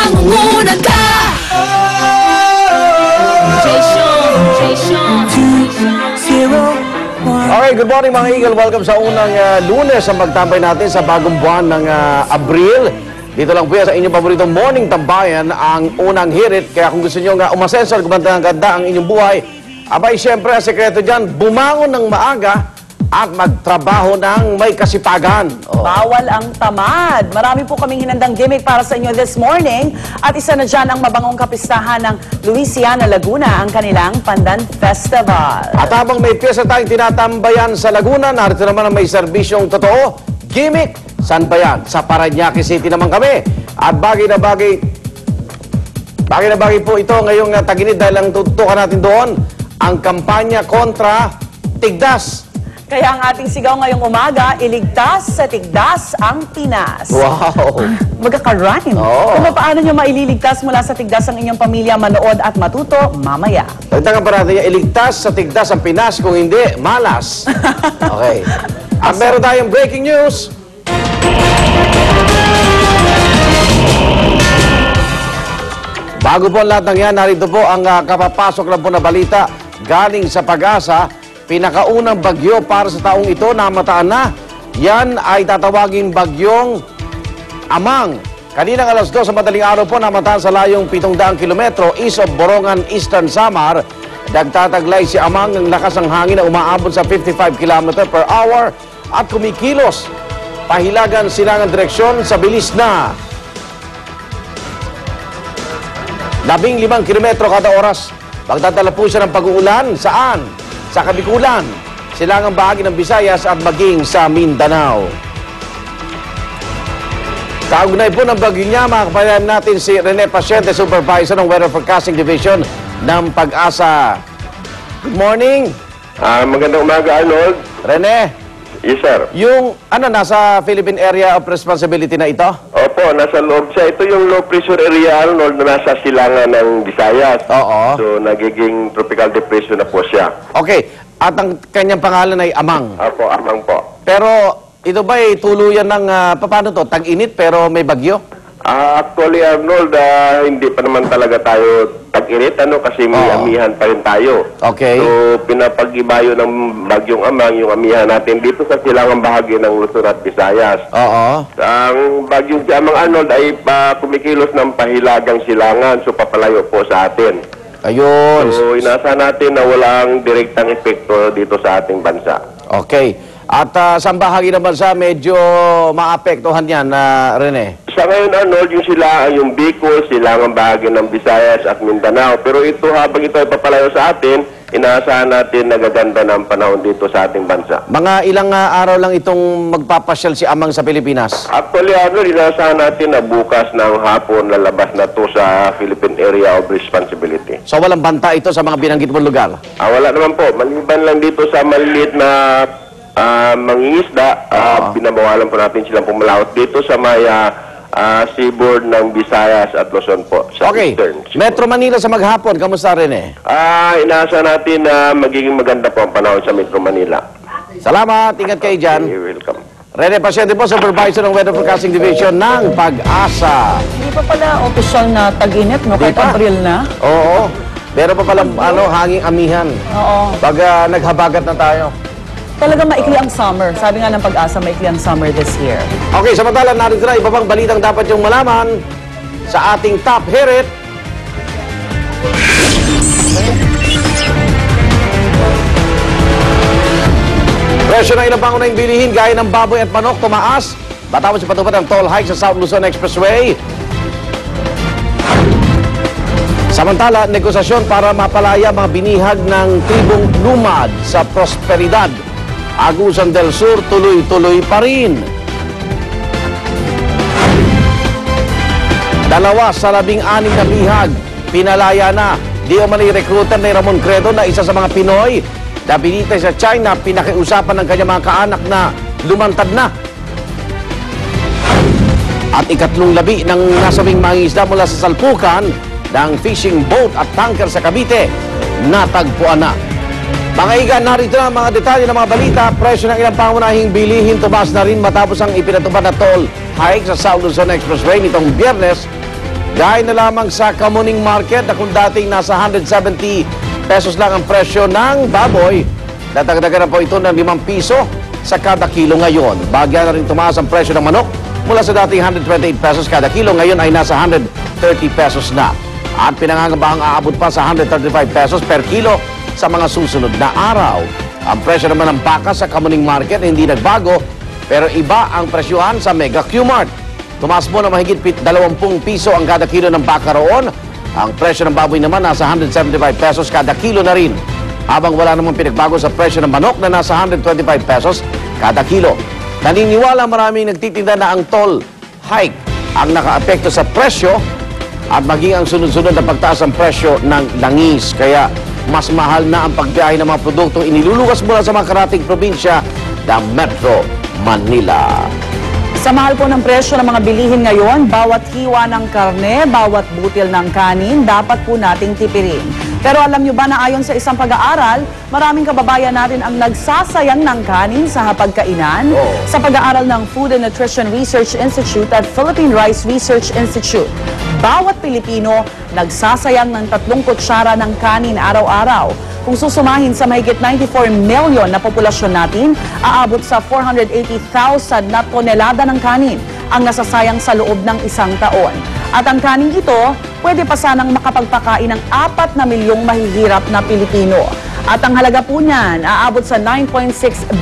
mangunguna ka. Okay, good morning mga Eagle. Welcome sa unang Lunes ang magtambay natin sa bagong buwan ng Abril. Dito lang po yan sa inyong paboritong morning tambayan, ang unang hirit. Kaya kung gusto nyo umasensor, gumanda ng ganda ang inyong buhay, abay, siyempre, ang sekreto dyan, bumangon ng maaga at magtrabaho ng may kasipagan. Bawal ang tamad. Marami po kaming hinandang gimmick para sa inyo this morning. At isa na dyan ang mabangong kapistahan ng Louisiana, Laguna, ang kanilang Pandan Festival. At habang may piyesa tayong tinatambayan sa Laguna, narito naman ang may serbisyong totoo, gimmick. Saan ba yan? Sa Parañaque City naman kami. At bagay na bagay po ito ngayong taginid dahil ang tututukan natin doon, ang kampanya kontra tigdas. Kaya ang ating sigaw ngayong umaga, iligtas sa tigdas ang Pinas. Wow! Magkaka-rhyme. Oo. Kung paano nyo maililigtas mula sa tigdas ang inyong pamilya, manood at matuto mamaya. Dagdagan pa natin niya, iligtas sa tigdas ang Pinas, kung hindi, malas. Okay. At meron tayong breaking news. Bago po ang lahat ng yan, narito po ang kapapasok lang po na balita galing sa Pag-asa. Pinakaunang bagyo para sa taong ito, namataan na. Yan ay tatawaging bagyong Amang. Kaninang alas 2 sa madaling araw po, namataan sa layong 700 kilometro east of Borongan, Eastern Samar. Nagtataglay si Amang ng lakas ng hangin na umaabot sa 55 km per hour at kumikilos. Pahilagan silangang direksyon sa bilis na 15 kilometro kada oras. Magdadala po siya ng pag-uulan. Saan? Sa Kabikulan, silangang bahagi ng Visayas at maging sa Mindanao. Kaugnay po ng bagyo niya, mga kapatid natin si Rene Paciente, Supervisor ng Weather Forecasting Division ng Pag-asa. Good morning. Magandang umaga, Arnold. Rene, Yes, sir. yung nasa Philippine Area of Responsibility na ito? Opo, nasa loob siya. Ito yung low pressure area, Arnold, na nasa silangan ng Visayas. Oo. So, nagiging tropical depression na po siya. Okay, at ang kanyang pangalan ay Amang. Opo, Amang po. Pero ito ba ay tuluyan ng, paano to, tag-init pero may bagyo? Actually, Arnold, hindi pa naman talaga tayo tag-init, kasi may Oo. amihan pa rin tayo. Okay. So, pinapag-ibayo ng bagyong Amang yung amihan natin dito sa silangang bahagi ng Luzon at Visayas. Oo. Ang bagyong si Amang, Arnold, ay kumikilos ng pahilagang silangan, so papalayo po sa atin. Ayun. So, inasa natin na walang direktang epekto dito sa ating bansa. Okay. At sa bahagi ng bansa, medyo maapektuhan yan, Rene? Sa ngayon, Arnold, yung Bicol, silangang bahagi ng Visayas at Mindanao. Pero ito, habang ito ay papalayo sa atin, inaasahan natin na gaganda ng panahon dito sa ating bansa. Mga ilang araw lang itong magpapasyal si Amang sa Pilipinas? Actually, Arnold, inaasahan natin na bukas ng hapon lalabas na to sa Philippine Area of Responsibility. So walang banta ito sa mga binanggit mong lugar? Wala naman po. Maliban lang dito sa maliit na mangingisda, binabawalan po natin silang pumalawat dito sa may seaboard ng Visayas at Luzon po. Sa Okay. Eastern seaboard. Metro Manila sa maghapon, kamusta, Rene? Inaasahan natin na magiging maganda po ang panahon sa Metro Manila. Salamat, ingat kayo dyan. You're welcome. Rene Paciente po, Supervisor ng Weather Forecasting Division ng Pag-asa. Hindi pa pala official na tag-init, no? Kahit pa. April na. Oo. Meron pa palang hanging amihan. Oo. Pag naghabagat na tayo. Talaga maikli ang summer. Sabi nga ng Pag-asa, maikli ang summer this year. Okay, samantala narito na iba pang balitang dapat yung malaman sa ating top hirit. Presyo ng ilang pangunahing bilihin gaya ng baboy at manok tumaas matapos ipatupad ang toll hike sa South Luzon Expressway. Samantala, negosasyon para mapalaya mga binihag ng tribong Lumad sa Prosperidad, Agusan del Sur, tuloy-tuloy pa rin. 2 sa 16 na bihag, pinalaya na. Di umani recruiter ni Ramon Credo na isa sa mga Pinoy na binitay sa China, pinakiusapan ng kanyang mga kaanak na lumantad na. At ikatlong labi ng nasabing mangingisda mula sa salpukan ng fishing boat at tanker sa Cavite, natagpuan na. Mga iga, narito na ang mga detalye ng mga balita. Presyo ng ilang pangunahing bilihin tumaas na rin matapos ang ipinatupad na toll hike sa South Luzon Expressway nitong Biyernes. Gaya na lamang sa Kamuning Market na kung dating nasa 170 pesos lang ang presyo ng baboy, natagdagan na po ito ng 5 piso sa kada kilo ngayon. Bagyan na rin tumaas ang presyo ng manok mula sa dating 128 pesos kada kilo, ngayon ay nasa 130 pesos na. At pinangangabahang aabot pa sa 135 pesos per kilo sa mga susunod na araw. Ang presyo naman ng baka sa Kamuning Market hindi nagbago, pero iba ang presyohan sa Mega Q-Mart. Tumaas po na mahigit 20 piso ang kada kilo ng baka roon. Ang presyo ng baboy naman nasa 175 pesos kada kilo na rin. Habang wala namang pinagbago sa presyo ng manok na nasa 125 pesos kada kilo. Naniniwala maraming nagtitinda na ang toll hike ang nakaapekto sa presyo at maging ang sunod-sunod na pagtaas ng presyo ng langis. Kaya mas mahal na ang pagbiyahe ng mga produktong iniluluwas mula sa mga karating probinsya ng Metro Manila. Sa mahal po ng presyo ng mga bilihin ngayon, bawat hiwa ng karne, bawat butil ng kanin, dapat po nating tipirin. Pero alam nyo ba na ayon sa isang pag-aaral, maraming kababayan natin ang nagsasayang ng kanin sa hapagkainan? Sa pag-aaral ng Food and Nutrition Research Institute at Philippine Rice Research Institute, bawat Pilipino nagsasayang ng 3 kutsara ng kanin araw-araw. Kung susumahin sa mahigit 94 million na populasyon natin, aabot sa 480,000 na tonelada ng kanin ang nasasayang sa loob ng isang taon. At ang kanin ito, pwede pa sanang makapagpakain ng 4 na milyong mahihirap na Pilipino. At ang halaga po niyan, aabot sa 9.6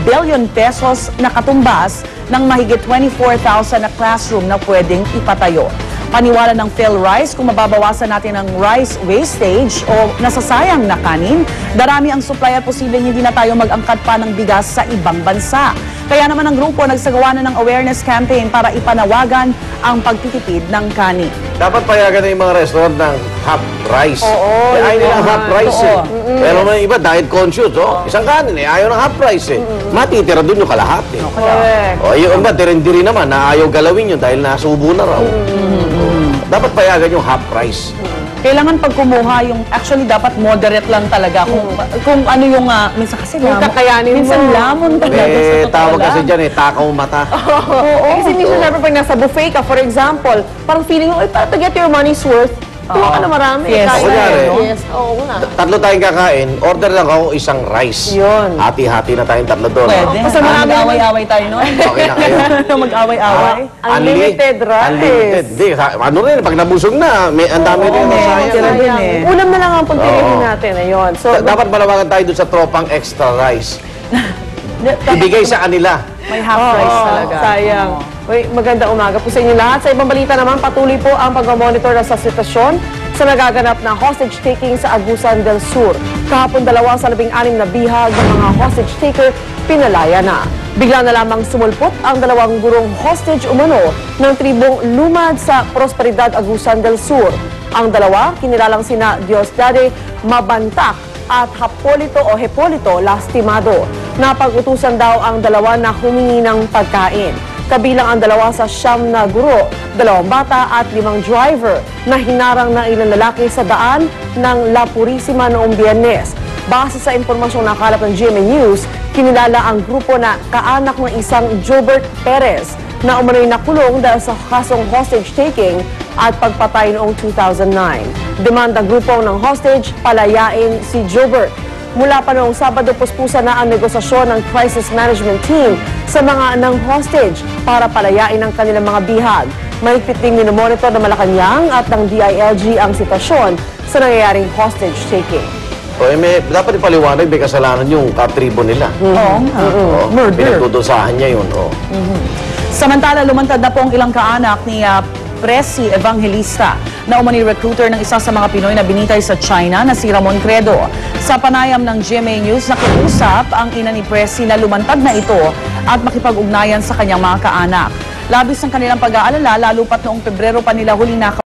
billion pesos na katumbas ng mahigit 24,000 na classroom na pwedeng ipatayo. Paniwala ng PhilRice, kung mababawasan natin ang rice wastage o nasasayang na kanin, darami ang supply at posibleng hindi na tayo mag-angkat pa ng bigas sa ibang bansa. Kaya naman ang grupo nagsagawa na ng awareness campaign para ipanawagan ang pagtitipid ng kanin. Dapat payagan na yung mga restaurant ng half rice. Oo, ayaw nilang half rice eh. Oo. Pero may iba, diet conscious. Isang kanin eh, ayaw ng half rice eh. Matitira dun yung kalahati. Correct. Yung iba, dirindiri naman na ayaw galawin yun dahil nasubo na raw. Dapat payagan yung half rice. Kailangan pag kumuha yung, actually dapat moderate lang talaga. Kung ano yung, minsan kasi Kung kakayanin mo. minsan lamon talaga. sa Eh, totoo tawag lang. kasi dyan eh, takaw mata. Oo. Kasi minsan syempre pag nasa buffet ka, for example, parang feeling mo, to get your money's worth, tuwa ka na marami. Yes. Kaya, Kunyari, yes, oo nga. Tatlo tayong kakain, order lang ako isang rice. Yun. Hati-hati na tayong tatlo doon. Pwede. Kasi marami Mag-away-away tayo nun. Okay na kayo. Mag-away-away. Unlimited rice. Unlimited. Di, ano rin, pag nabusog na, ang dami rin may masayang. tira din eh. Ulam na lang ang pagpiliin Oo. natin. Ayun. So, Dapat malawagan tayo doon sa tropang extra rice. Ibigay sa kanila. May half rice talaga. sayang. Uy, magandang umaga po sa inyo lahat. Sa ibang balita naman, patuloy po ang pag-monitor sa sitwasyon sa nagaganap na hostage-taking sa Agusan del Sur. Kahapon 2 sa 16 na bihag ng mga hostage-taker pinalaya na. Bigla na lamang sumulpot ang 2 gurong hostage umano ng tribong Lumad sa Prosperidad, Agusan del Sur. Ang 2, kinilalang sina Diosdado Mabantak at Hepolito Lastimado. Napag-utusan daw ang 2 na humingi ng pagkain. Kabilang ang 2 sa siyam na guro, 2 bata at 5 driver na hinarang ng ilang lalaki sa daan ng La Purisima noong Biyernes. Base sa impormasyong nakalap ng GMA News, kinilala ang grupo na kaanak ng isang Jobert Perez na umano'y nakulong dahil sa kasong hostage-taking at pagpatay noong 2009. Demanda grupo ng hostage, palayain si Jobert. Mula pa noong Sabado, puspusa na ang negosasyon ng Crisis Management Team sa mga nang hostage para palayain ang kanilang mga bihag. Mahigpit ding minomonitor ng Malacanang at ng DILG ang sitwasyon sa nangyayaring hostage-taking. Dapat ipaliwanag, may kasalanan yung katribo nila. Oo. Murder. Pinagdudusahan niya yun. Samantala, lumantad na po ang ilang kaanak ni Presi Evangelista na umani recruiter ng isa sa mga Pinoy na binitay sa China na si Ramon Credo. Sa panayam ng GMA News, nakiusap ang ina ni Presi na lumantad na ito at makipag-ugnayan sa kanyang mga kaanak. Labis ang kanilang pag-aalala, lalo pat noong Pebrero pa nila huling